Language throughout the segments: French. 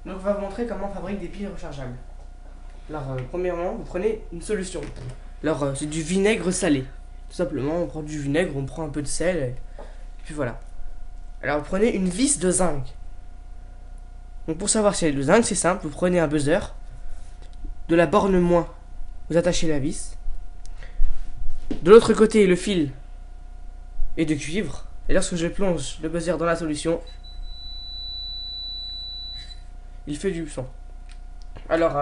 Donc on va vous montrer comment on fabrique des piles rechargeables. Alors premièrement, vous prenez une solution. Alors c'est du vinaigre salé. Tout simplement, on prend du vinaigre, on prend un peu de sel, et puis voilà. Alors vous prenez une vis de zinc. Donc pour savoir si elle est de zinc, c'est simple, vous prenez un buzzer, de la borne moins, vous attachez la vis. De l'autre côté, le fil est de cuivre. Et lorsque je plonge le buzzer dans la solution, il fait du son. Alors,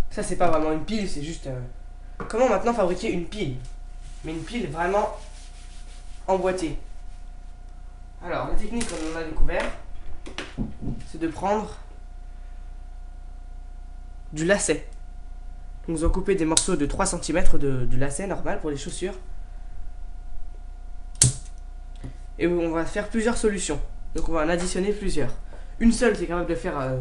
ça c'est pas vraiment une pile, c'est juste... comment maintenant fabriquer une pile? Mais une pile vraiment emboîtée. Alors, la technique qu'on a découvert, c'est de prendre du lacet. Donc vous en coupez des morceaux de 3 cm de lacet normal pour les chaussures. Et on va faire plusieurs solutions. Donc on va en additionner plusieurs. Une seule, c'est capable de faire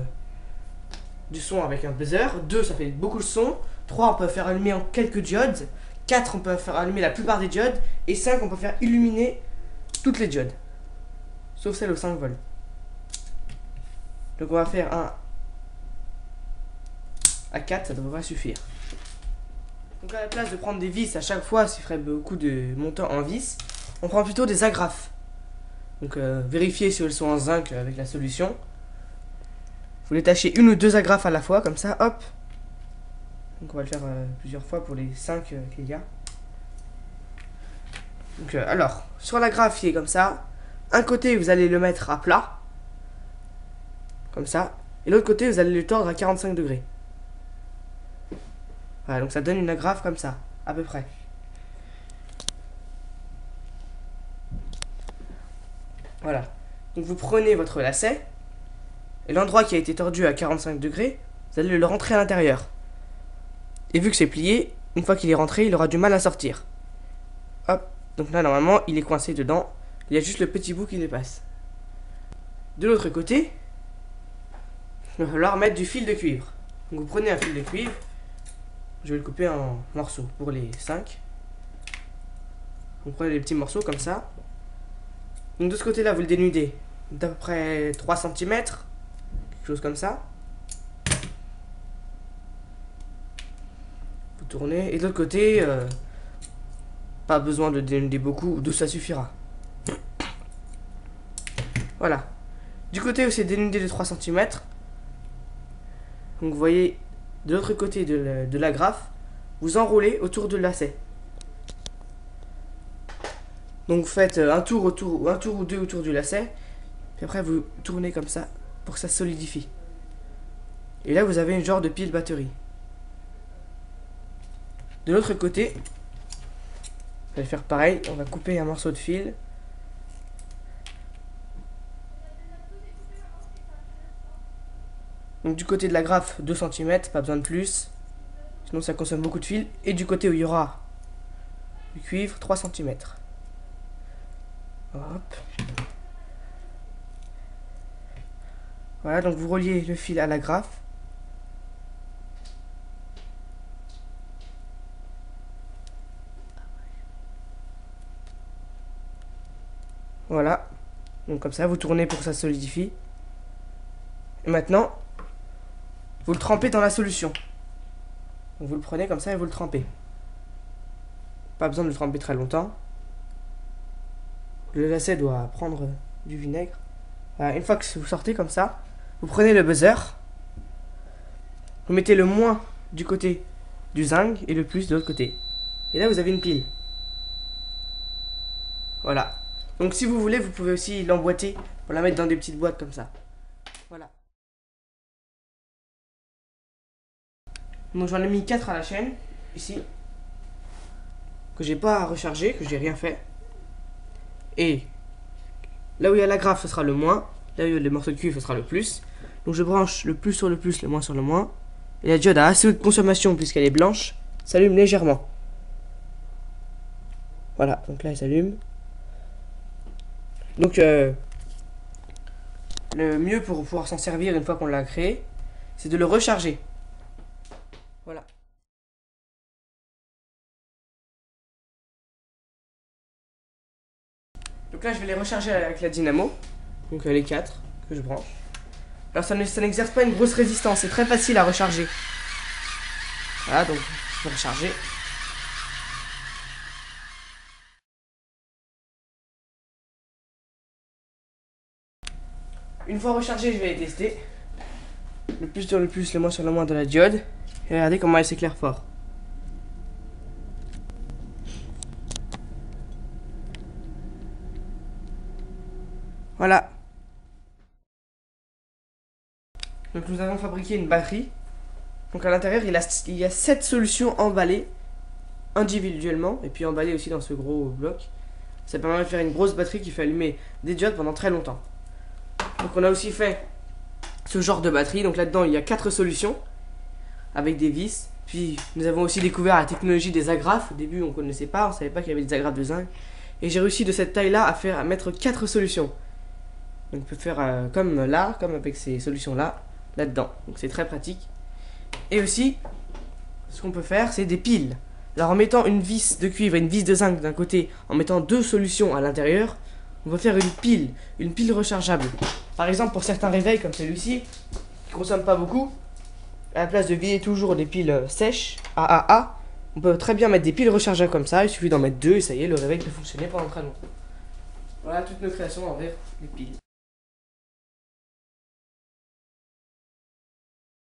du son avec un buzzer. 2, ça fait beaucoup de son. 3, on peut faire allumer en quelques diodes. 4, on peut faire allumer la plupart des diodes. Et 5, on peut faire illuminer toutes les diodes. Sauf celle aux 5 volts. Donc on va faire un à 4, ça devrait suffire. Donc à la place de prendre des vis à chaque fois, ce qui ferait beaucoup de montants en vis, on prend plutôt des agrafes. Donc vérifiez si elles sont en zinc avec la solution. Vous les tâchez une ou deux agrafes à la fois, comme ça, hop. Donc on va le faire plusieurs fois pour les 5 qu'il y a. Donc alors, sur l'agrafe qui est comme ça, un côté vous allez le mettre à plat, comme ça, et l'autre côté vous allez le tordre à 45 degrés. Voilà, donc ça donne une agrafe comme ça, à peu près. Voilà. Donc vous prenez votre lacet, et l'endroit qui a été tordu à 45 degrés, vous allez le rentrer à l'intérieur. Et vu que c'est plié, une fois qu'il est rentré, il aura du mal à sortir. Hop, donc là normalement il est coincé dedans, il y a juste le petit bout qui dépasse. De l'autre côté, il va falloir mettre du fil de cuivre. Donc vous prenez un fil de cuivre, je vais le couper en morceaux pour les 5. Vous prenez les petits morceaux comme ça. Donc de ce côté là vous le dénudez d'à peu près 3 cm, quelque chose comme ça. Vous tournez, et de l'autre côté, pas besoin de dénuder beaucoup, d'où ça suffira. Voilà. Du côté où c'est dénudé de 3 cm, donc vous voyez de l'autre côté de l'agrafe, vous enroulez autour du lacet. Donc vous faites un tour ou deux autour du lacet, puis après vous tournez comme ça pour que ça solidifie. Et là vous avez une genre de pile batterie. De l'autre côté, on va faire pareil, on va couper un morceau de fil. Donc du côté de l'agrafe, 2 cm, pas besoin de plus, sinon ça consomme beaucoup de fil. Et du côté où il y aura du cuivre, 3 cm. Hop. Voilà, donc vous reliez le fil à l'agrafe. Voilà. Donc comme ça, vous tournez pour que ça solidifie. Et maintenant, vous le trempez dans la solution. Donc vous le prenez comme ça et vous le trempez. Pas besoin de le tremper très longtemps. Le lacet doit prendre du vinaigre. Voilà, une fois que vous sortez comme ça, vous prenez le buzzer. Vous mettez le moins du côté du zinc et le plus de l'autre côté. Et là, vous avez une pile. Voilà. Donc si vous voulez, vous pouvez aussi l'emboîter pour la mettre dans des petites boîtes comme ça. Voilà. Donc j'en ai mis 4 à la chaîne, ici, que j'ai pas rechargé, que j'ai rien fait. Et là où il y a l'agrafe, ce sera le moins. Là où il y a les morceaux de cuivre, ce sera le plus. Donc je branche le plus sur le plus, le moins sur le moins. Et la diode a assez haute consommation puisqu'elle est blanche, s'allume légèrement. Voilà, donc là elle s'allume. Donc le mieux pour pouvoir s'en servir une fois qu'on l'a créé, c'est de le recharger. Voilà. Donc là je vais les recharger avec la dynamo. Donc les 4 que je branche. Alors ça n'exerce pas une grosse résistance, c'est très facile à recharger. Voilà, donc je vais recharger. Une fois rechargé, je vais les tester. Le plus sur le plus, le moins sur le moins de la diode. Et regardez comment elle s'éclaire fort. Voilà. Donc nous avons fabriqué une batterie. Donc à l'intérieur, il y a 7 solutions emballées individuellement et puis emballées aussi dans ce gros bloc. Ça permet de faire une grosse batterie qui fait allumer des diodes pendant très longtemps. Donc on a aussi fait ce genre de batterie. Donc là-dedans, il y a 4 solutions avec des vis. Puis nous avons aussi découvert la technologie des agrafes. Au début, on ne connaissait pas, on ne savait pas qu'il y avait des agrafes de zinc. Et j'ai réussi de cette taille-là à mettre 4 solutions. Donc on peut faire comme là, comme avec ces solutions-là, là-dedans. Donc c'est très pratique. Et aussi, ce qu'on peut faire, c'est des piles. Alors en mettant une vis de cuivre et une vis de zinc d'un côté, en mettant 2 solutions à l'intérieur, on va faire une pile rechargeable. Par exemple, pour certains réveils comme celui-ci, qui ne consomment pas beaucoup, à la place de vider toujours des piles sèches, AAA, on peut très bien mettre des piles rechargeables comme ça. Il suffit d'en mettre 2 et ça y est, le réveil peut fonctionner pendant très longtemps. Voilà toutes nos créations envers les piles.